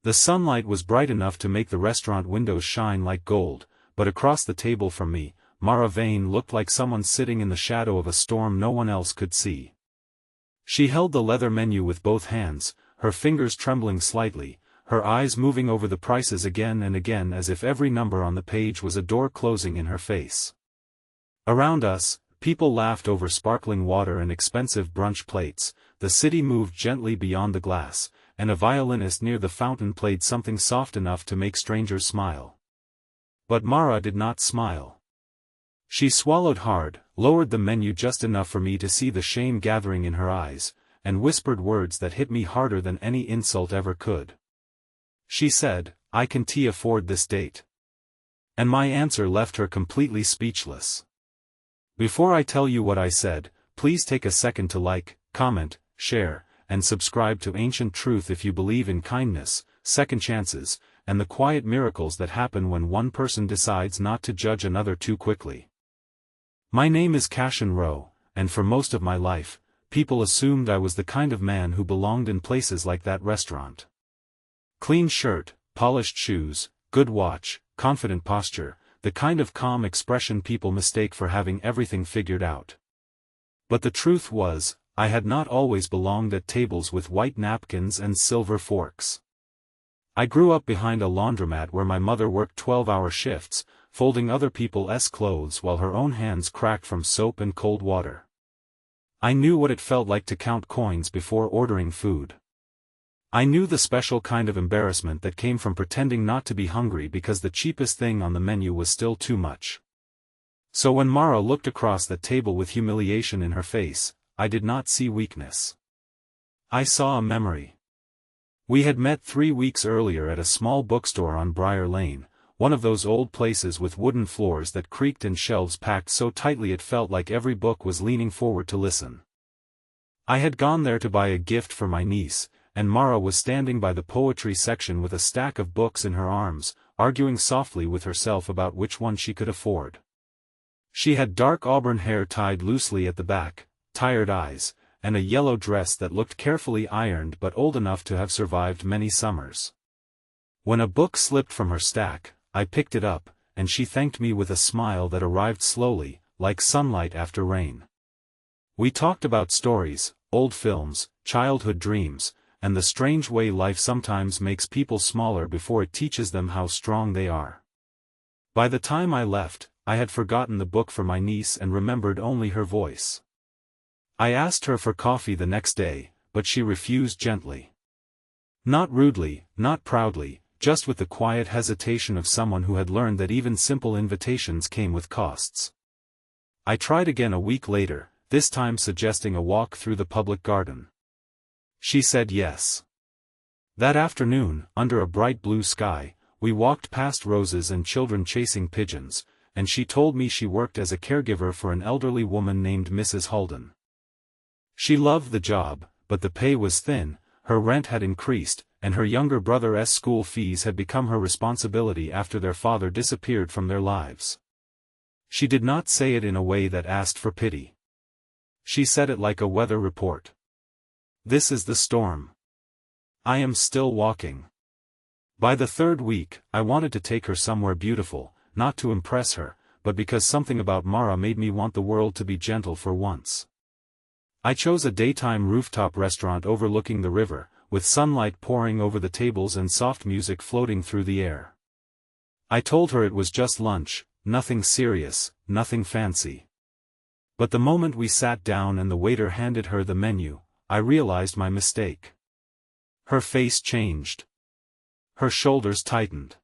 The sunlight was bright enough to make the restaurant windows shine like gold, but across the table from me, Mara Vane looked like someone sitting in the shadow of a storm no one else could see. She held the leather menu with both hands, her fingers trembling slightly, her eyes moving over the prices again and again as if every number on the page was a door closing in her face. Around us, people laughed over sparkling water and expensive brunch plates, the city moved gently beyond the glass, and a violinist near the fountain played something soft enough to make strangers smile. But Mara did not smile. She swallowed hard, lowered the menu just enough for me to see the shame gathering in her eyes, and whispered words that hit me harder than any insult ever could. She said, "I can't afford this date." And my answer left her completely speechless. Before I tell you what I said, please take a second to like, comment, share, and subscribe to Ancient Truth if you believe in kindness, second chances, and the quiet miracles that happen when one person decides not to judge another too quickly. My name is Cashin Rowe, and for most of my life, people assumed I was the kind of man who belonged in places like that restaurant. Clean shirt, polished shoes, good watch, confident posture, the kind of calm expression people mistake for having everything figured out. But the truth was, I had not always belonged at tables with white napkins and silver forks. I grew up behind a laundromat where my mother worked 12-hour shifts, folding other people's clothes while her own hands cracked from soap and cold water. I knew what it felt like to count coins before ordering food. I knew the special kind of embarrassment that came from pretending not to be hungry because the cheapest thing on the menu was still too much. So when Mara looked across the table with humiliation in her face, I did not see weakness. I saw a memory. We had met 3 weeks earlier at a small bookstore on Briar Lane, one of those old places with wooden floors that creaked and shelves packed so tightly it felt like every book was leaning forward to listen. I had gone there to buy a gift for my niece, and Mara was standing by the poetry section with a stack of books in her arms, arguing softly with herself about which one she could afford. She had dark auburn hair tied loosely at the back, tired eyes, and a yellow dress that looked carefully ironed but old enough to have survived many summers. When a book slipped from her stack, I picked it up, and she thanked me with a smile that arrived slowly, like sunlight after rain. We talked about stories, old films, childhood dreams, and the strange way life sometimes makes people smaller before it teaches them how strong they are. By the time I left, I had forgotten the book for my niece and remembered only her voice. I asked her for coffee the next day, but she refused gently. Not rudely, not proudly, just with the quiet hesitation of someone who had learned that even simple invitations came with costs. I tried again a week later, this time suggesting a walk through the public garden. She said yes. That afternoon, under a bright blue sky, we walked past roses and children chasing pigeons, and she told me she worked as a caregiver for an elderly woman named Mrs. Holden. She loved the job, but the pay was thin, her rent had increased, and her younger brother's school fees had become her responsibility after their father disappeared from their lives. She did not say it in a way that asked for pity. She said it like a weather report. This is the storm. I am still walking. By the 3rd week, I wanted to take her somewhere beautiful, not to impress her, but because something about Mara made me want the world to be gentle for once. I chose a daytime rooftop restaurant overlooking the river, with sunlight pouring over the tables and soft music floating through the air. I told her it was just lunch, nothing serious, nothing fancy. But the moment we sat down and the waiter handed her the menu, I realized my mistake. Her face changed. Her shoulders tightened.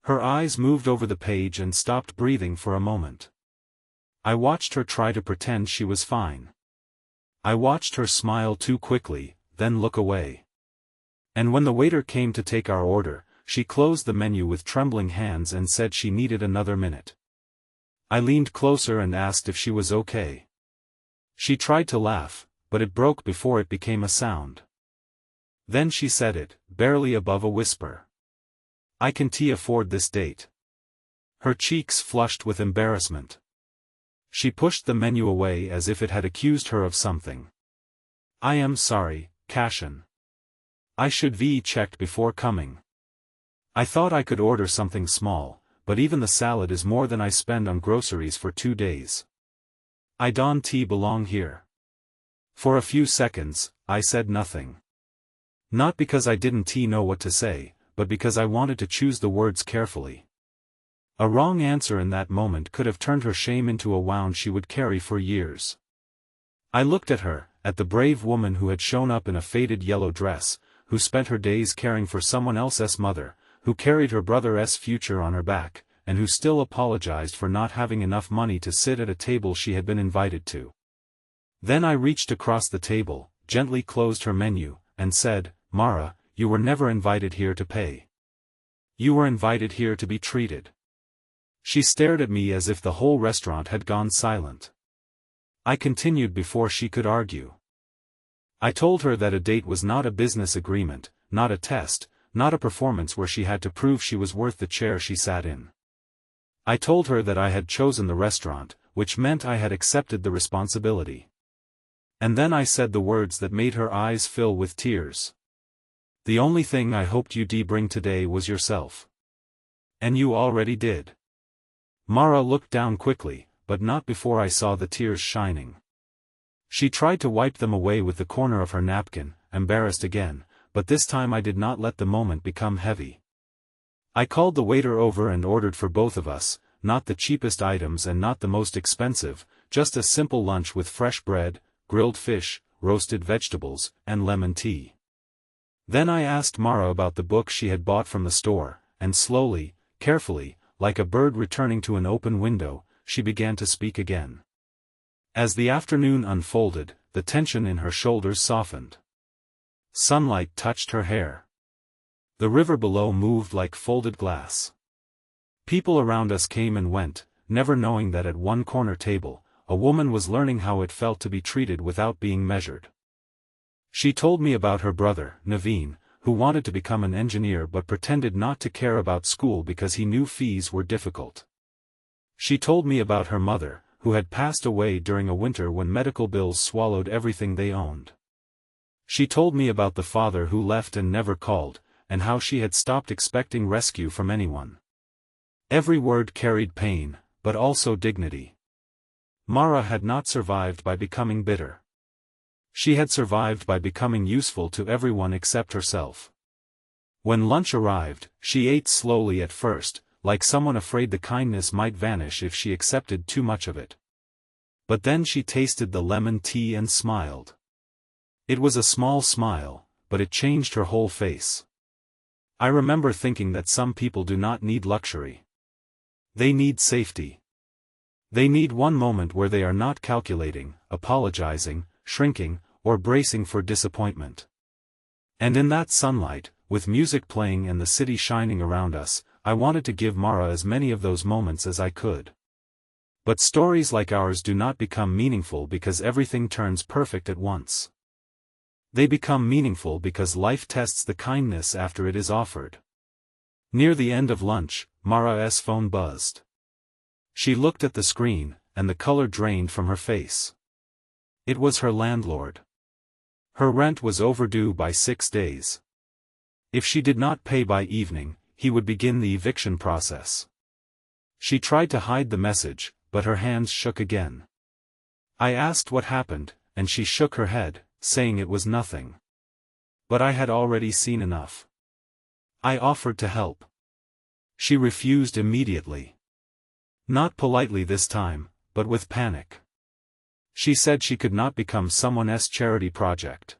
Her eyes moved over the page and stopped breathing for a moment. I watched her try to pretend she was fine. I watched her smile too quickly, then look away. And when the waiter came to take our order, she closed the menu with trembling hands and said she needed another minute. I leaned closer and asked if she was okay. She tried to laugh, but it broke before it became a sound. Then she said it, barely above a whisper. I can't afford this date. Her cheeks flushed with embarrassment. She pushed the menu away as if it had accused her of something. I am sorry, Cashin. I should be checked before coming. I thought I could order something small, but even the salad is more than I spend on groceries for 2 days. I don't belong here. For a few seconds, I said nothing. Not because I didn't know what to say, but because I wanted to choose the words carefully. A wrong answer in that moment could have turned her shame into a wound she would carry for years. I looked at her, at the brave woman who had shown up in a faded yellow dress, who spent her days caring for someone else's mother, who carried her brother's future on her back, and who still apologized for not having enough money to sit at a table she had been invited to. Then I reached across the table, gently closed her menu, and said, "Mara, you were never invited here to pay. You were invited here to be treated." She stared at me as if the whole restaurant had gone silent. I continued before she could argue. I told her that a date was not a business agreement, not a test, not a performance where she had to prove she was worth the chair she sat in. I told her that I had chosen the restaurant, which meant I had accepted the responsibility. And then I said the words that made her eyes fill with tears. "The only thing I hoped you'd bring today was yourself. And you already did." Mara looked down quickly, but not before I saw the tears shining. She tried to wipe them away with the corner of her napkin, embarrassed again, but this time I did not let the moment become heavy. I called the waiter over and ordered for both of us, not the cheapest items and not the most expensive, just a simple lunch with fresh bread, grilled fish, roasted vegetables, and lemon tea. Then I asked Mara about the book she had bought from the store, and slowly, carefully, like a bird returning to an open window, she began to speak again. As the afternoon unfolded, the tension in her shoulders softened. Sunlight touched her hair. The river below moved like folded glass. People around us came and went, never knowing that at one corner table, a woman was learning how it felt to be treated without being measured. She told me about her brother, Naveen, who wanted to become an engineer but pretended not to care about school because he knew fees were difficult. She told me about her mother, who had passed away during a winter when medical bills swallowed everything they owned. She told me about the father who left and never called, and how she had stopped expecting rescue from anyone. Every word carried pain, but also dignity. Mara had not survived by becoming bitter. She had survived by becoming useful to everyone except herself. When lunch arrived, she ate slowly at first, like someone afraid the kindness might vanish if she accepted too much of it. But then she tasted the lemon tea and smiled. It was a small smile, but it changed her whole face. I remember thinking that some people do not need luxury. They need safety. They need one moment where they are not calculating, apologizing, shrinking, or bracing for disappointment. And in that sunlight, with music playing and the city shining around us, I wanted to give Mara as many of those moments as I could. But stories like ours do not become meaningful because everything turns perfect at once. They become meaningful because life tests the kindness after it is offered. Near the end of lunch, Mara's phone buzzed. She looked at the screen, and the color drained from her face. It was her landlord. Her rent was overdue by 6 days. If she did not pay by evening, he would begin the eviction process. She tried to hide the message, but her hands shook again. I asked what happened, and she shook her head, saying it was nothing. But I had already seen enough. I offered to help. She refused immediately. Not politely this time, but with panic. She said she could not become someone's charity project.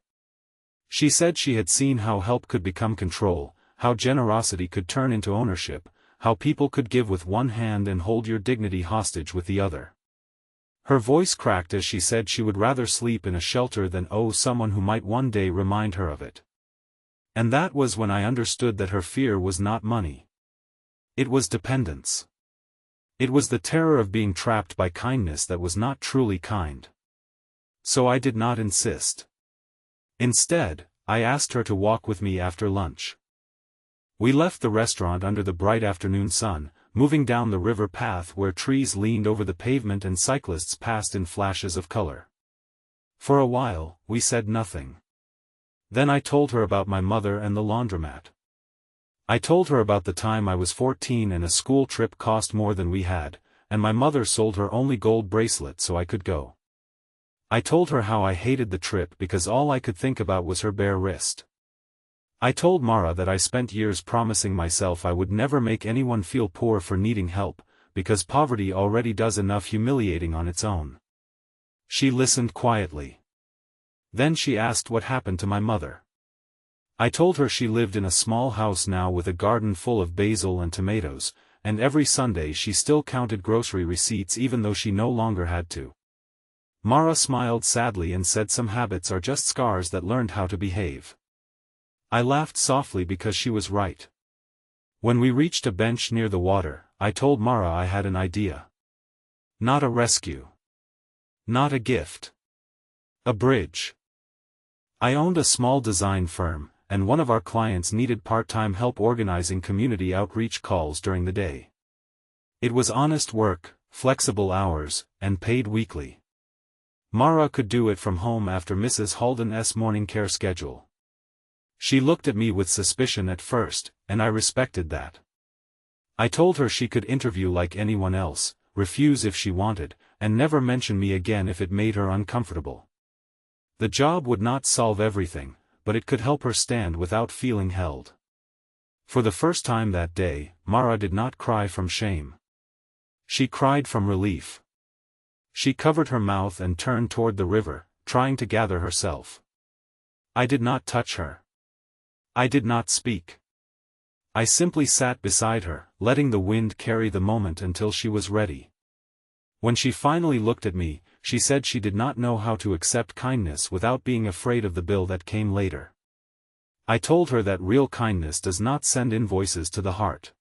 She said she had seen how help could become control, how generosity could turn into ownership, how people could give with one hand and hold your dignity hostage with the other. Her voice cracked as she said she would rather sleep in a shelter than owe someone who might one day remind her of it. And that was when I understood that her fear was not money. It was dependence. It was the terror of being trapped by kindness that was not truly kind. So I did not insist. Instead, I asked her to walk with me after lunch. We left the restaurant under the bright afternoon sun, moving down the river path where trees leaned over the pavement and cyclists passed in flashes of color. For a while, we said nothing. Then I told her about my mother and the laundromat. I told her about the time I was 14 and a school trip cost more than we had, and my mother sold her only gold bracelet so I could go. I told her how I hated the trip because all I could think about was her bare wrist. I told Mara that I spent years promising myself I would never make anyone feel poor for needing help, because poverty already does enough humiliating on its own. She listened quietly. Then she asked what happened to my mother. I told her she lived in a small house now with a garden full of basil and tomatoes, and every Sunday she still counted grocery receipts even though she no longer had to. Mara smiled sadly and said some habits are just scars that learned how to behave. I laughed softly because she was right. When we reached a bench near the water, I told Mara I had an idea. Not a rescue. Not a gift. A bridge. I owned a small design firm, and one of our clients needed part-time help organizing community outreach calls during the day. It was honest work, flexible hours, and paid weekly. Mara could do it from home after Mrs. Halden's morning care schedule. She looked at me with suspicion at first, and I respected that. I told her she could interview like anyone else, refuse if she wanted, and never mention me again if it made her uncomfortable. The job would not solve everything, but it could help her stand without feeling held. For the first time that day, Mara did not cry from shame. She cried from relief. She covered her mouth and turned toward the river, trying to gather herself. I did not touch her. I did not speak. I simply sat beside her, letting the wind carry the moment until she was ready. When she finally looked at me, she said she did not know how to accept kindness without being afraid of the bill that came later. I told her that real kindness does not send invoices to the heart.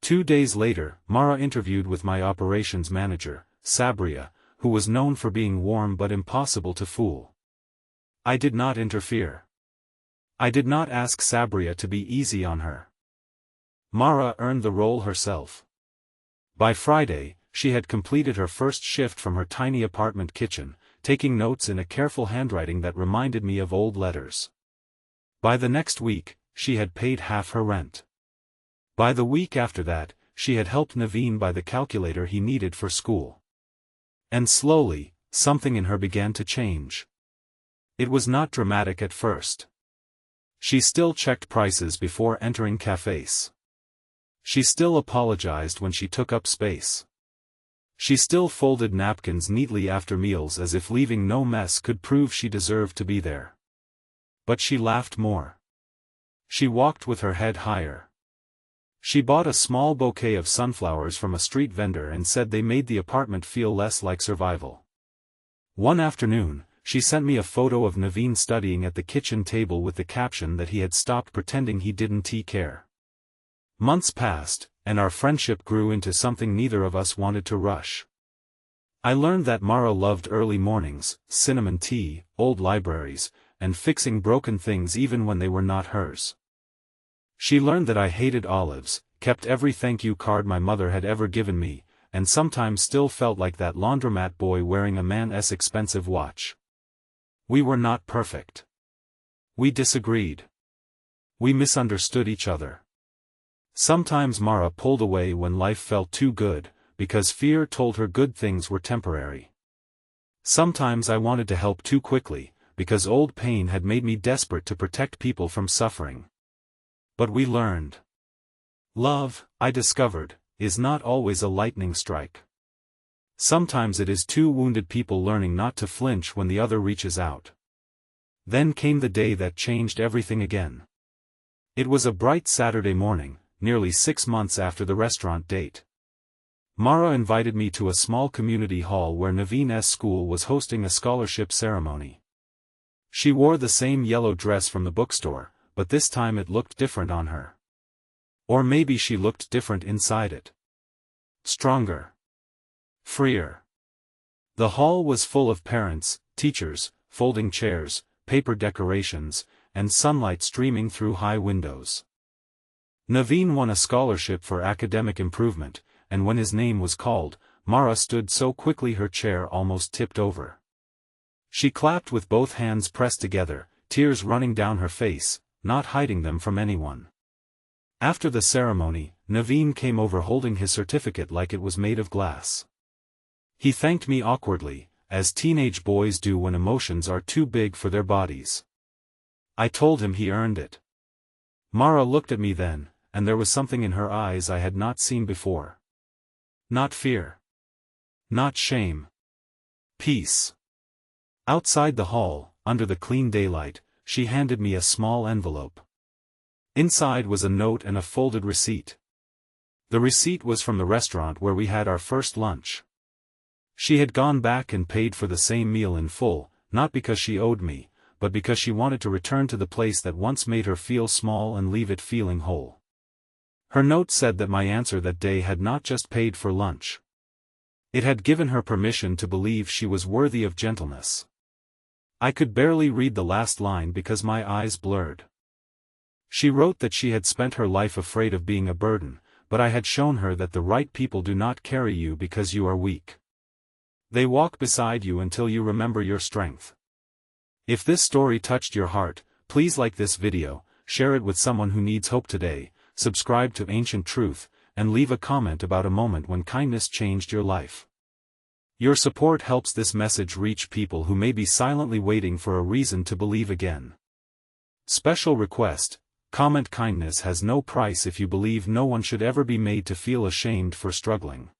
2 days later, Mara interviewed with my operations manager, Sabria, who was known for being warm but impossible to fool. I did not interfere. I did not ask Sabria to be easy on her. Mara earned the role herself. By Friday, she had completed her first shift from her tiny apartment kitchen, taking notes in a careful handwriting that reminded me of old letters. By the next week, she had paid half her rent. By the week after that, she had helped Naveen buy the calculator he needed for school. And slowly, something in her began to change. It was not dramatic at first. She still checked prices before entering cafes. She still apologized when she took up space. She still folded napkins neatly after meals as if leaving no mess could prove she deserved to be there. But she laughed more. She walked with her head higher. She bought a small bouquet of sunflowers from a street vendor and said they made the apartment feel less like survival. One afternoon, she sent me a photo of Naveen studying at the kitchen table with the caption that he had stopped pretending he didn't care. Months passed, and our friendship grew into something neither of us wanted to rush. I learned that Mara loved early mornings, cinnamon tea, old libraries, and fixing broken things even when they were not hers. She learned that I hated olives, kept every thank you card my mother had ever given me, and sometimes still felt like that laundromat boy wearing a man's expensive watch. We were not perfect. We disagreed. We misunderstood each other. Sometimes Mara pulled away when life felt too good, because fear told her good things were temporary. Sometimes I wanted to help too quickly, because old pain had made me desperate to protect people from suffering. But we learned. Love, I discovered, is not always a lightning strike. Sometimes it is two wounded people learning not to flinch when the other reaches out. Then came the day that changed everything again. It was a bright Saturday morning, nearly 6 months after the restaurant date. Mara invited me to a small community hall where Naveen's school was hosting a scholarship ceremony. She wore the same yellow dress from the bookstore, but this time it looked different on her. Or maybe she looked different inside it. Stronger. Freer. The hall was full of parents, teachers, folding chairs, paper decorations, and sunlight streaming through high windows. Naveen won a scholarship for academic improvement, and when his name was called, Mara stood so quickly her chair almost tipped over. She clapped with both hands pressed together, tears running down her face, not hiding them from anyone. After the ceremony, Naveen came over holding his certificate like it was made of glass. He thanked me awkwardly, as teenage boys do when emotions are too big for their bodies. I told him he earned it. Mara looked at me then, and there was something in her eyes I had not seen before. Not fear. Not shame. Peace. Outside the hall, under the clean daylight, she handed me a small envelope. Inside was a note and a folded receipt. The receipt was from the restaurant where we had our first lunch. She had gone back and paid for the same meal in full, not because she owed me, but because she wanted to return to the place that once made her feel small and leave it feeling whole. Her note said that my answer that day had not just paid for lunch. It had given her permission to believe she was worthy of gentleness. I could barely read the last line because my eyes blurred. She wrote that she had spent her life afraid of being a burden, but I had shown her that the right people do not carry you because you are weak. They walk beside you until you remember your strength. If this story touched your heart, please like this video, share it with someone who needs hope today, subscribe to Ancient Truth, and leave a comment about a moment when kindness changed your life. Your support helps this message reach people who may be silently waiting for a reason to believe again. Special request: comment kindness has no price if you believe no one should ever be made to feel ashamed for struggling.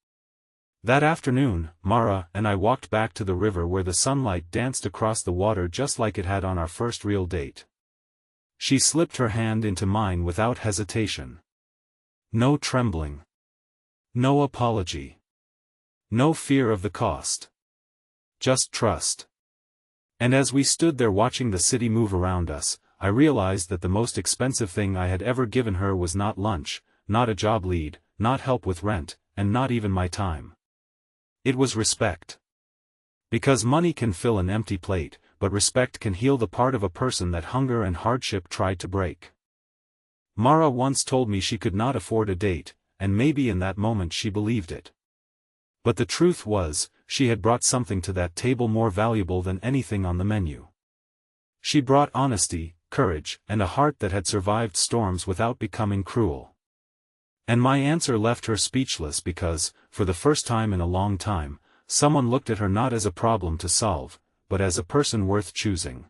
That afternoon, Mara and I walked back to the river where the sunlight danced across the water just like it had on our first real date. She slipped her hand into mine without hesitation. No trembling. No apology. No fear of the cost. Just trust. And as we stood there watching the city move around us, I realized that the most expensive thing I had ever given her was not lunch, not a job lead, not help with rent, and not even my time. It was respect. Because money can fill an empty plate, but respect can heal the part of a person that hunger and hardship tried to break. Mara once told me she could not afford a date, and maybe in that moment she believed it. But the truth was, she had brought something to that table more valuable than anything on the menu. She brought honesty, courage, and a heart that had survived storms without becoming cruel. And my answer left her speechless because, for the first time in a long time, someone looked at her not as a problem to solve, but as a person worth choosing.